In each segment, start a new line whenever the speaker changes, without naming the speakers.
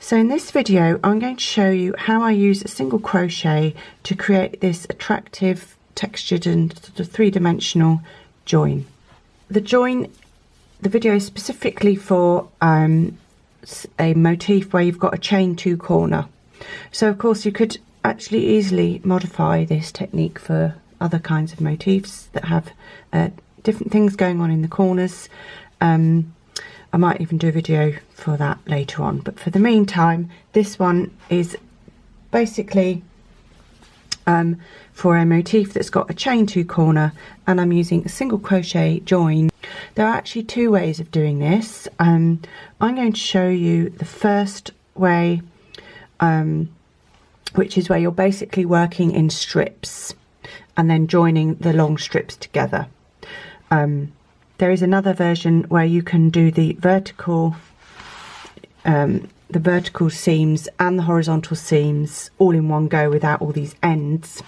So in this video I'm going to show you how I use a single crochet to create this attractive textured and sort of three-dimensional join. The video is specifically for a motif where you've got a chain two corner. So of course you could actually easily modify this technique for other kinds of motifs that have different things going on in the corners. I might even do a video for that later on, but for the meantime this one is basically for a motif that's got a chain two corner, and I'm using a single crochet join. There are actually two ways of doing this. I'm going to show you the first way, which is where you're basically working in strips and then joining the long strips together. There is another version where you can do the vertical seams and the horizontal seams all in one go without all these ends.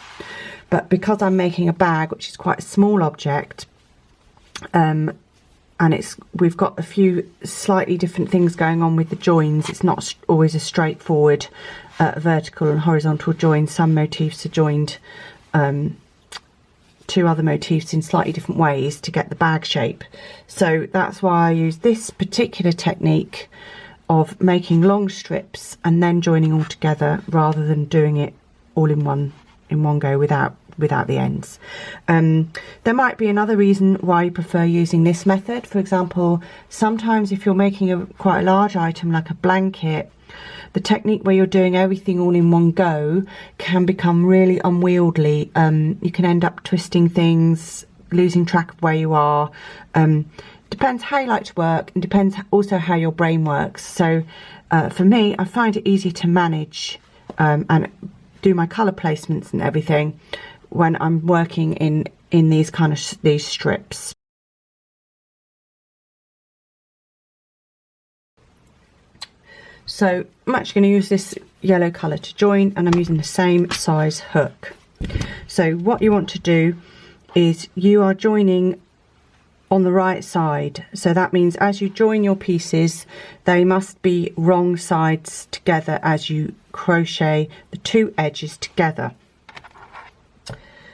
But because I'm making a bag, which is quite a small object, and we've got a few slightly different things going on with the joins, it's not always a straightforward vertical and horizontal join. Some motifs are joined to other motifs in slightly different ways to get the bag shape. So that's why I use this particular technique of making long strips and then joining all together rather than doing it all in one go without the ends. There might be another reason why you prefer using this method. For example, sometimes if you're making quite a large item like a blanket, the technique where you're doing everything all in one go can become really unwieldy. You can end up twisting things, losing track of where you are. Depends how you like to work, and depends also how your brain works. So for me, I find it easy to manage and do my colour placements and everything when I'm working in these these strips. So I'm actually going to use this yellow colour to join, and I'm using the same size hook. So what you want to do is you are joining on the right side. So that means as you join your pieces, they must be wrong sides together as you crochet the two edges together.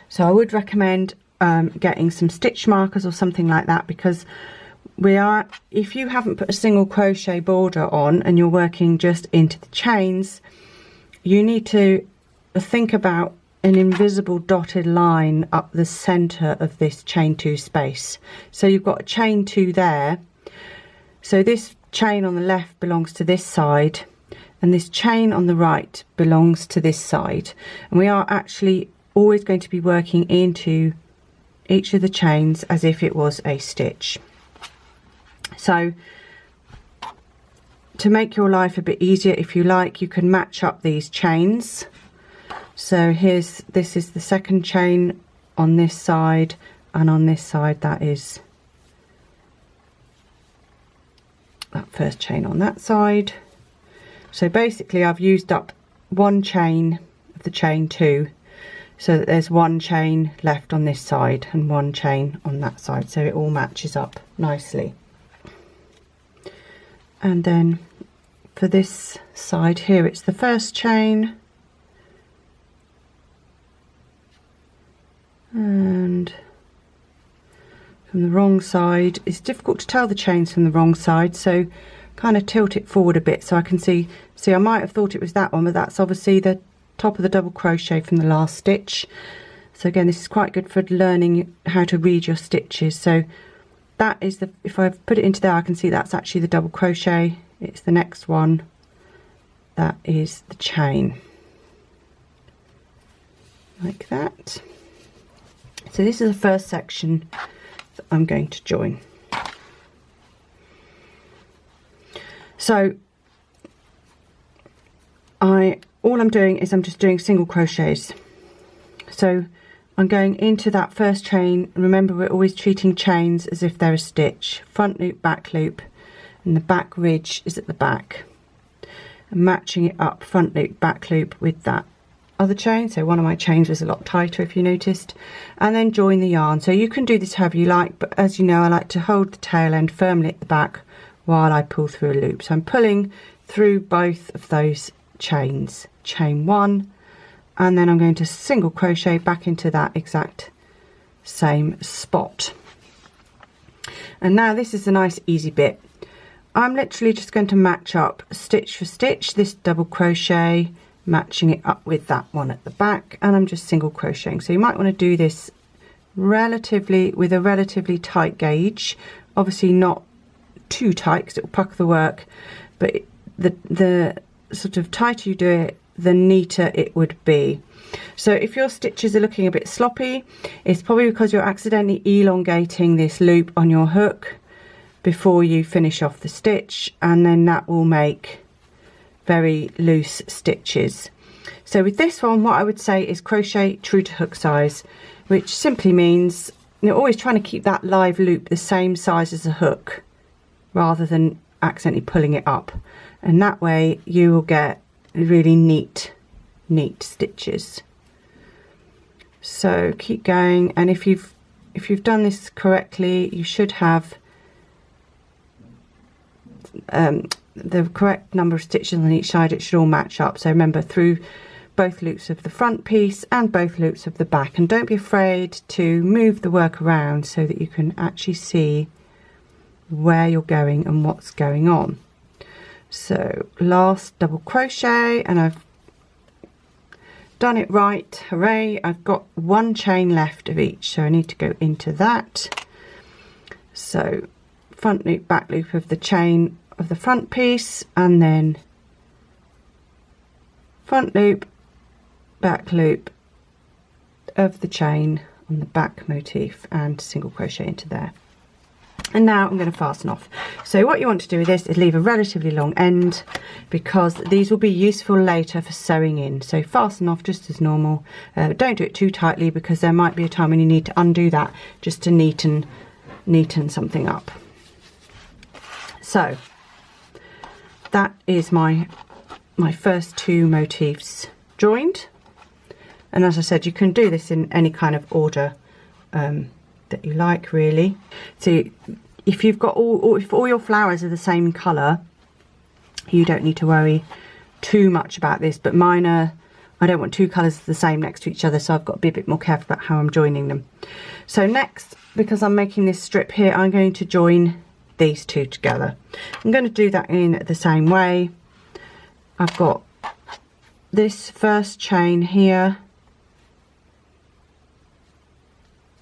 So I would recommend getting some stitch markers or something like that, because if you haven't put a single crochet border on and you're working just into the chains, you need to think about an invisible dotted line up the center of this chain two space. So you've got a chain two there, so this chain on the left belongs to this side and this chain on the right belongs to this side, and we are actually always going to be working into each of the chains as if it was a stitch. So to make your life a bit easier, if you like, you can match up these chains. So this is the second chain on this side, and on this side that is that first chain on that side. So basically I've used up one chain of the chain two, so that there's one chain left on this side and one chain on that side, so it all matches up nicely. And then for this side here, it's the first chain, and from the wrong side, it's difficult to tell the chains from the wrong side, so kind of tilt it forward a bit so I can see I might have thought it was that one, but that's obviously the top of the double crochet from the last stitch. So again, this is quite good for learning how to read your stitches. So that is if I put it into there, I can see that's actually the double crochet. It's the next one, that is the chain, like that. So this is the first section that I'm going to join. So all I'm doing is I'm just doing single crochets. So I'm going into that first chain. Remember, we're always treating chains as if they're a stitch. Front loop, back loop, and the back ridge is at the back. I'm matching it up, front loop, back loop, with that other chain. So one of my chains was a lot tighter, if you noticed, and then join the yarn. So you can do this however you like, but as you know, I like to hold the tail end firmly at the back while I pull through a loop. So I'm pulling through both of those chains, chain 1, and then I'm going to single crochet back into that exact same spot. And now this is a nice easy bit. I'm literally just going to match up stitch for stitch this double crochet, matching it up with that one at the back, and I'm just single crocheting. So you might want to do this with a relatively tight gauge, obviously not too tight because it will pucker the work, but the sort of tighter you do it, the neater it would be. So if your stitches are looking a bit sloppy, it's probably because you're accidentally elongating this loop on your hook before you finish off the stitch, and then that will make very loose stitches. So with this one, what I would say is crochet true to hook size, which simply means you're always trying to keep that live loop the same size as the hook rather than accidentally pulling it up, and that way you will get really neat stitches. So keep going, and if you've done this correctly, you should have the correct number of stitches on each side. It should all match up. So remember, through both loops of the front piece and both loops of the back, and don't be afraid to move the work around so that you can actually see where you're going and what's going on. So last double crochet, and I've done it right, hooray. I've got one chain left of each, so I need to go into that. So front loop, back loop of the chain of the front piece, and then front loop, back loop of the chain on the back motif, and single crochet into there. And now I'm going to fasten off. So what you want to do with this is leave a relatively long end, because these will be useful later for sewing in. So fasten off just as normal. Don't do it too tightly, because there might be a time when you need to undo that just to neaten something up. So that is my first two motifs joined, and as I said, you can do this in any kind of order that you like, really. So if you've got if all your flowers are the same colour, you don't need to worry too much about this, but mine are, I don't want two colours the same next to each other, so I've got to be a bit more careful about how I'm joining them. So next, because I'm making this strip here, I'm going to join these two together. I'm going to do that in the same way. I've got this first chain here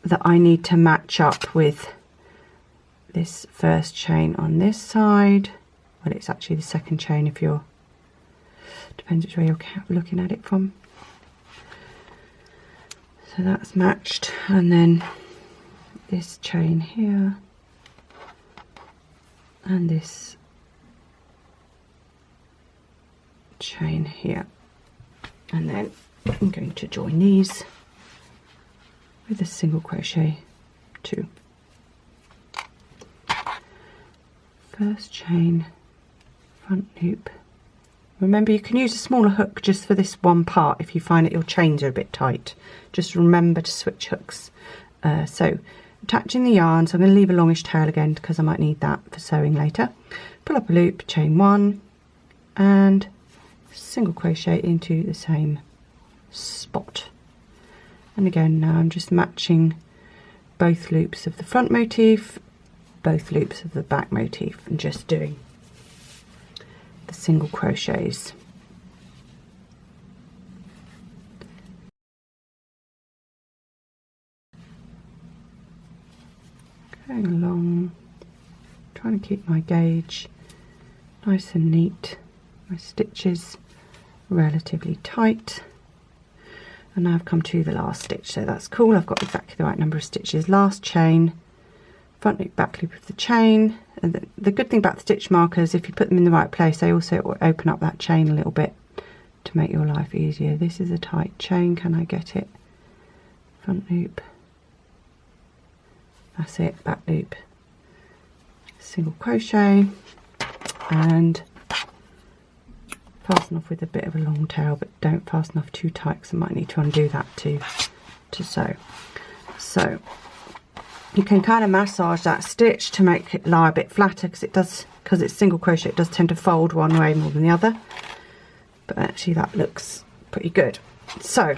that I need to match up with this first chain on this side. Well, it's actually the second chain if you're, depends which way you're looking at it from. So that's matched, and then this chain here, and this chain here, and then I'm going to join these with a single crochet 2. First chain, front loop. Remember, you can use a smaller hook just for this one part if you find that your chains are a bit tight. Just remember to switch hooks. So attaching the yarn, so I'm going to leave a longish tail again because I might need that for sewing later. Pull up a loop, chain 1, and single crochet into the same spot. And again, now I'm just matching both loops of the front motif, both loops of the back motif, and just doing the single crochets. Going along, trying to keep my gauge nice and neat, my stitches relatively tight. And now I've come to the last stitch, so that's cool. I've got exactly the right number of stitches. Last chain, front loop, back loop of the chain. And the good thing about the stitch markers, if you put them in the right place, they also open up that chain a little bit to make your life easier. This is a tight chain. Can I get it? Front loop. That's it. Back loop. Single crochet, and fasten off with a bit of a long tail, but don't fasten off too tight because I might need to undo that to sew. So you can kind of massage that stitch to make it lie a bit flatter, because it's single crochet, it does tend to fold one way more than the other, but actually that looks pretty good. So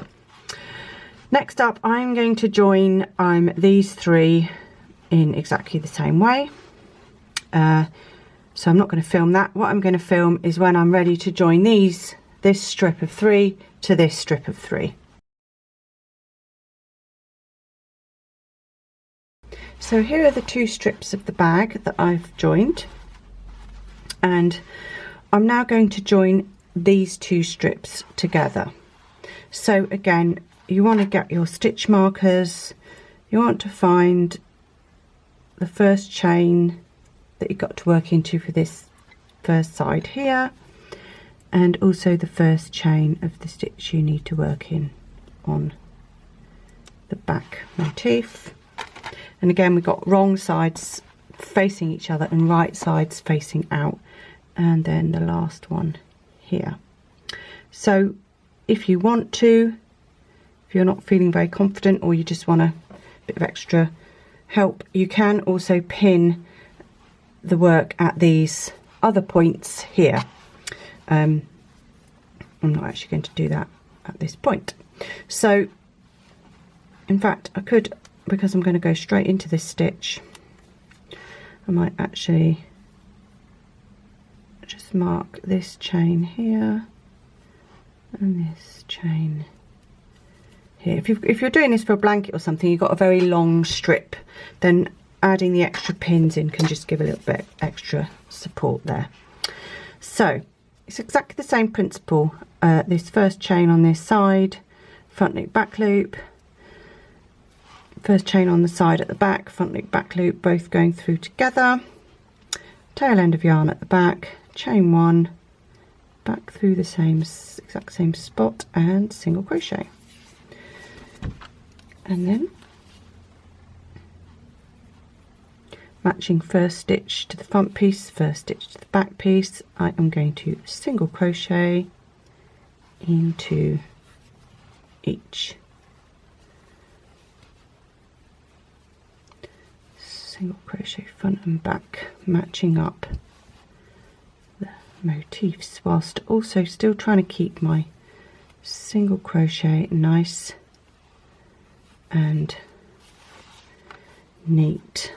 next up, I'm going to join these three in exactly the same way. So I'm not going to film that. What I'm going to film is when I'm ready to join this strip of 3 to this strip of 3. So here are the 2 strips of the bag that I've joined, and I'm now going to join these 2 strips together. So again, you want to get your stitch markers, you want to find the first chain that you've got to work into for this first side here, and also the first chain of the stitch you need to work in on the back motif. And again, we've got wrong sides facing each other and right sides facing out, and then the last one here. So if you want to, if you're not feeling very confident, or you just want a bit of extra help, you can also pin the work at these other points here. I'm not actually going to do that at this point. So in fact, I could, because I'm going to go straight into this stitch, I might actually just mark this chain here and this chain here. If you're doing this for a blanket or something, you've got a very long strip, then adding the extra pins in can just give a little bit extra support there. So it's exactly the same principle. This first chain on this side, front loop, back loop, first chain on the side at the back, front loop, back loop, both going through together, tail end of yarn at the back, chain 1, back through the exact same spot, and single crochet. And then matching first stitch to the front piece, first stitch to the back piece, I am going to single crochet into each. Single crochet front and back, matching up the motifs whilst also still trying to keep my single crochet nice and neat.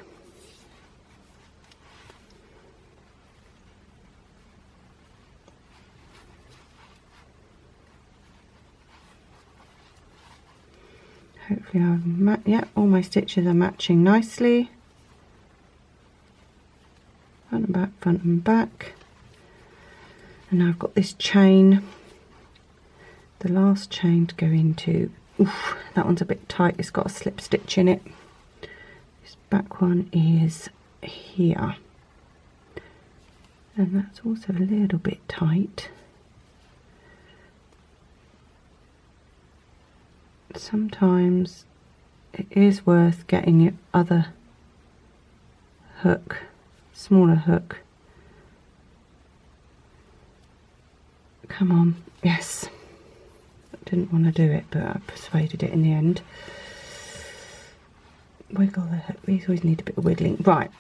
Hopefully yeah, all my stitches are matching nicely. Front and back, front and back. And now I've got this chain, the last chain to go into. Oof, that one's a bit tight, it's got a slip stitch in it. This back one is here, and that's also a little bit tight. Sometimes it is worth getting your other hook, smaller hook. Come on, yes. I didn't want to do it, but I persuaded it in the end. Wiggle the hook. These always need a bit of wiggling. Right,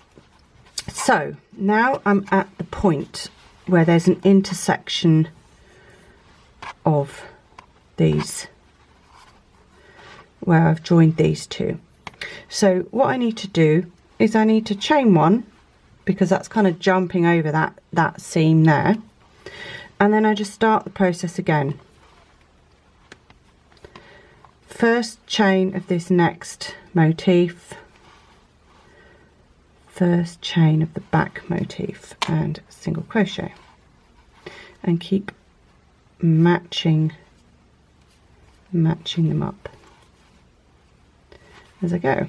so now I'm at the point where there's an intersection of these, where I've joined these 2. So what I need to do is I need to chain 1, because that's kind of jumping over that seam there, and then I just start the process again. First chain of this next motif, first chain of the back motif, and single crochet, and keep matching them up as I go.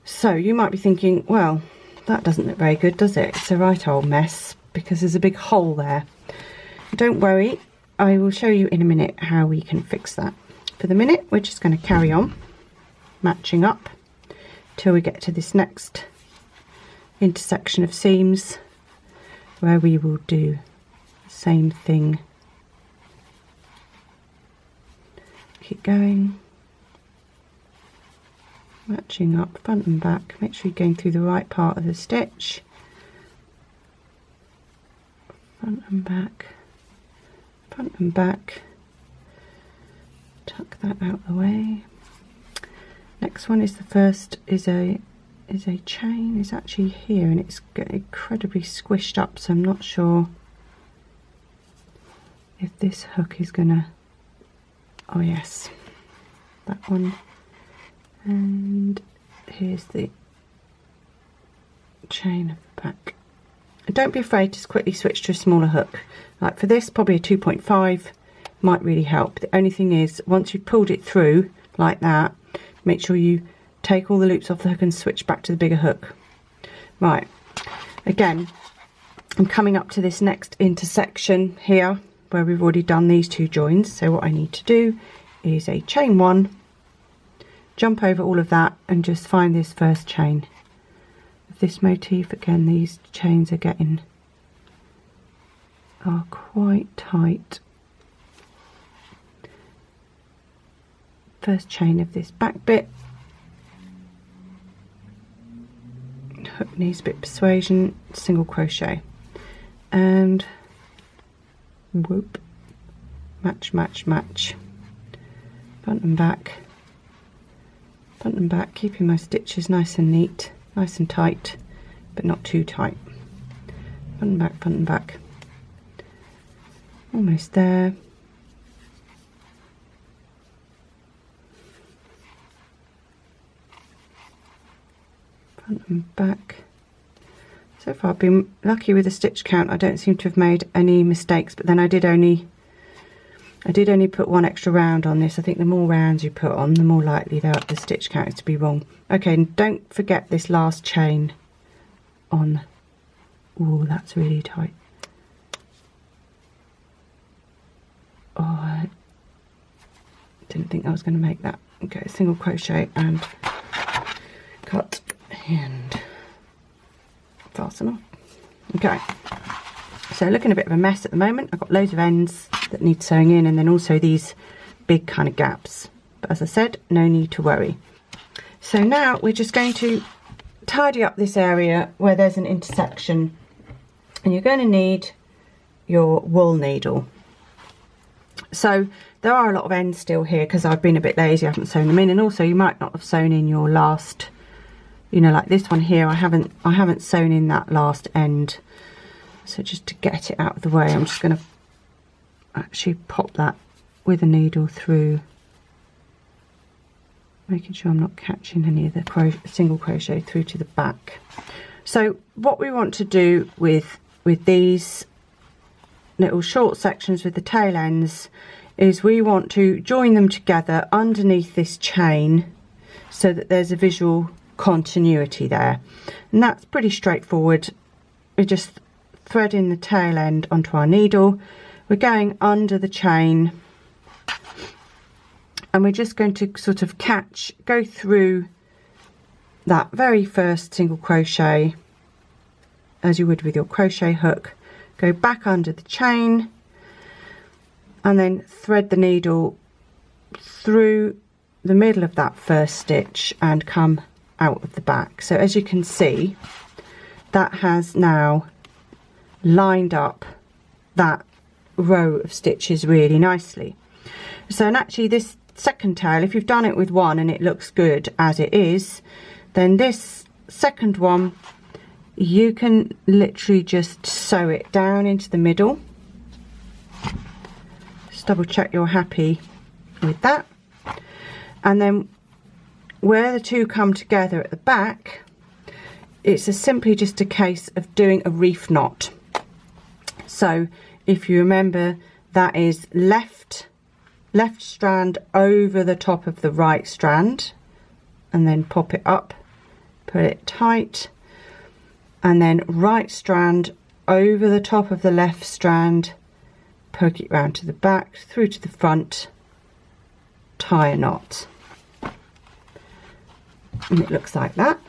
So you might be thinking, well, that doesn't look very good, does it? It's a right old mess because there's a big hole there. Don't worry, I will show you in a minute how we can fix that. For the minute, we're just going to carry on matching up till we get to this next intersection of seams, where we will do the same thing. Keep going, matching up front and back. Make sure you're going through the right part of the stitch. Front and back, front and back. Tuck that out of the way. Next one is the first is a chain. It's actually here and it's incredibly squished up, so I'm not sure if this hook is gonna, oh yes, that one. And here's the chain of the back. And don't be afraid to quickly switch to a smaller hook. Like for this, probably a 2.5 might really help. The only thing is, once you've pulled it through like that, make sure you take all the loops off the hook and switch back to the bigger hook. Right, again, I'm coming up to this next intersection here where we've already done these two joins. So what I need to do is a chain one, jump over all of that and just find this first chain of this motif. Again, these chains are quite tight. First chain of this back bit. Hook needs a bit of persuasion, single crochet, and whoop, match, match, match, front and back, keeping my stitches nice and neat, nice and tight, but not too tight. Front and back, front and back. Almost there. Front and back. So far I've been lucky with the stitch count. I don't seem to have made any mistakes, but then I did only put one extra round on this. I think the more rounds you put on, the more likely the stitch count is to be wrong. Okay, and don't forget this last chain on. Oh, that's really tight. Oh, I didn't think I was going to make that. Okay, single crochet and cut and fasten off. Okay, so looking a bit of a mess at the moment. I've got loads of ends that need sewing in, and then also these big kind of gaps, but as I said, no need to worry. So now we're just going to tidy up this area where there's an intersection, and you're going to need your wool needle. So there are a lot of ends still here because I've been a bit lazy, I haven't sewn them in, and also you might not have sewn in your last, you know, like this one here, I haven't sewn in that last end. So just to get it out of the way, I'm just going to actually pop that with a needle through, making sure I'm not catching any of the single crochet through to the back. So what we want to do with these little short sections with the tail ends is we want to join them together underneath this chain so that there's a visual continuity there, and that's pretty straightforward. We're just threading the tail end onto our needle, we're going under the chain, and we're just going to sort of go through that very first single crochet as you would with your crochet hook, go back under the chain, and then thread the needle through the middle of that first stitch and come out of the back. So as you can see, that has now lined up that row of stitches really nicely. So, and actually this second tail, if you've done it with one and it looks good as it is, then this second one you can literally just sew it down into the middle. Just double check you're happy with that, and then where the two come together at the back, it's simply just a case of doing a reef knot. So if you remember, that is left strand over the top of the right strand, and then pop it up, put it tight, and then right strand over the top of the left strand, poke it round to the back, through to the front, tie a knot, and it looks like that.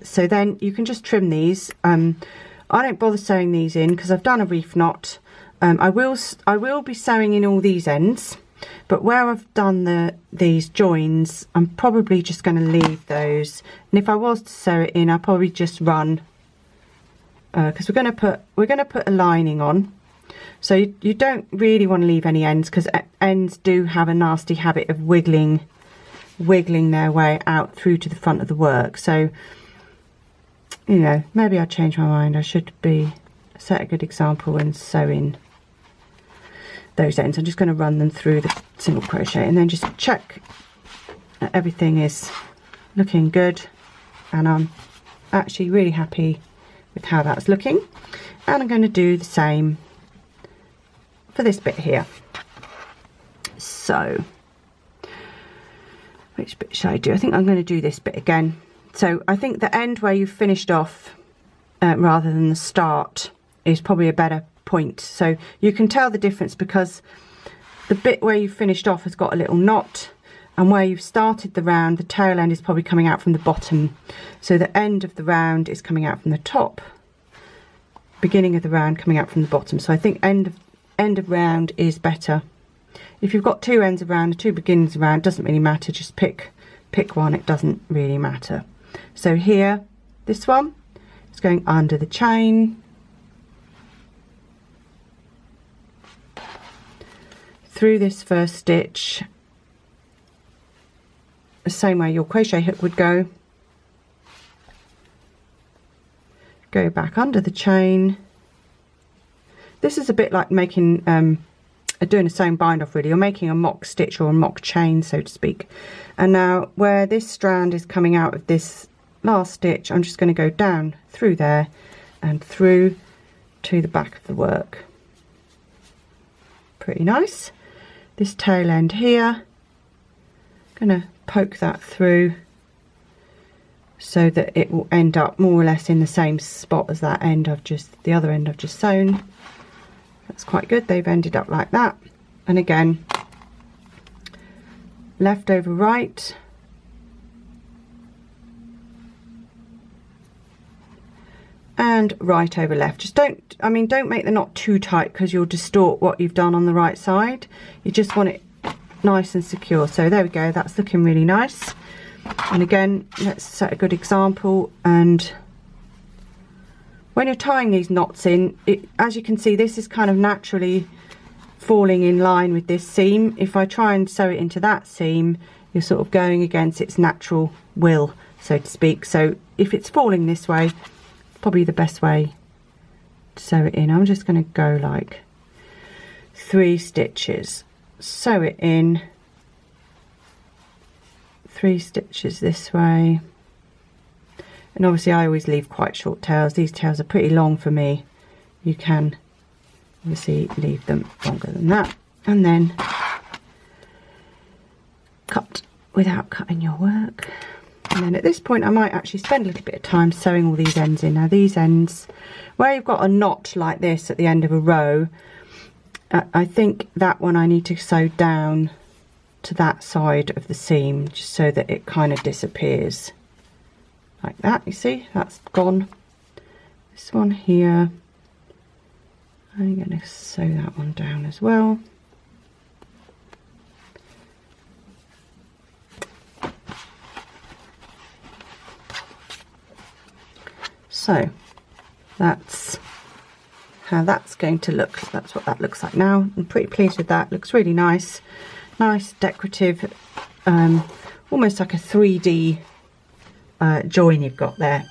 So then you can just trim these. I don't bother sewing these in because I've done a reef knot. I will be sewing in all these ends, but where I've done these joins, I'm probably just going to leave those, and if I was to sew it in, I'll probably just run, because we're going to put a lining on. So you don't really want to leave any ends, because ends do have a nasty habit of wiggling their way out through to the front of the work. So, you know, maybe I'll change my mind. I should set a good example and sew in those ends. I'm just going to run them through the single crochet and then just check that everything is looking good, and I'm actually really happy with how that's looking. And I'm going to do the same for this bit here. So which bit should I do? I think I'm going to do this bit again. So I think the end where you finished off rather than the start is probably a better point. So you can tell the difference, because the bit where you finished off has got a little knot, and where you've started the round, the tail end is probably coming out from the bottom. So the end of the round is coming out from the top, beginning of the round coming out from the bottom. So I think end of round is better. If you've got two ends of round and two beginnings of round, it doesn't really matter, just pick one, it doesn't really matter. So here, this one is going under the chain, through this first stitch, the same way your crochet hook would go back under the chain. This is a bit like making doing a sewing bind off, really. You're making a mock stitch or a mock chain, so to speak. And now where this strand is coming out of this last stitch, I'm just going to go down through there and through to the back of the work. Pretty nice. This tail end here, I'm going to poke that through so that it will end up more or less in the same spot as that end the other end I've just sewn. That's quite good. They've ended up like that. And again, left over right, and right over left. Just don't make the knot too tight, because you'll distort what you've done on the right side. You just want it nice and secure. So there we go, that's looking really nice. And again, let's set a good example. And when you're tying these knots in, as you can see, this is kind of naturally falling in line with this seam. If I try and sew it into that seam, you're sort of going against its natural will, so to speak. So if it's falling this way, probably the best way to sew it in. I'm just going to go like 3 stitches, sew it in, 3 stitches this way. And obviously I always leave quite short tails. These tails are pretty long for me. You can obviously leave them longer than that. And then cut without cutting your work. And then at this point I might actually spend a little bit of time sewing all these ends in. Now these ends, where you've got a knot like this at the end of a row, I think that one I need to sew down to that side of the seam, just so that it kind of disappears. Like that, you see, that's gone. This one here, I'm going to sew that one down as well. So that's how that's going to look. That's what that looks like now. I'm pretty pleased with that. Looks really nice. Nice decorative, almost like a 3D join you've got there.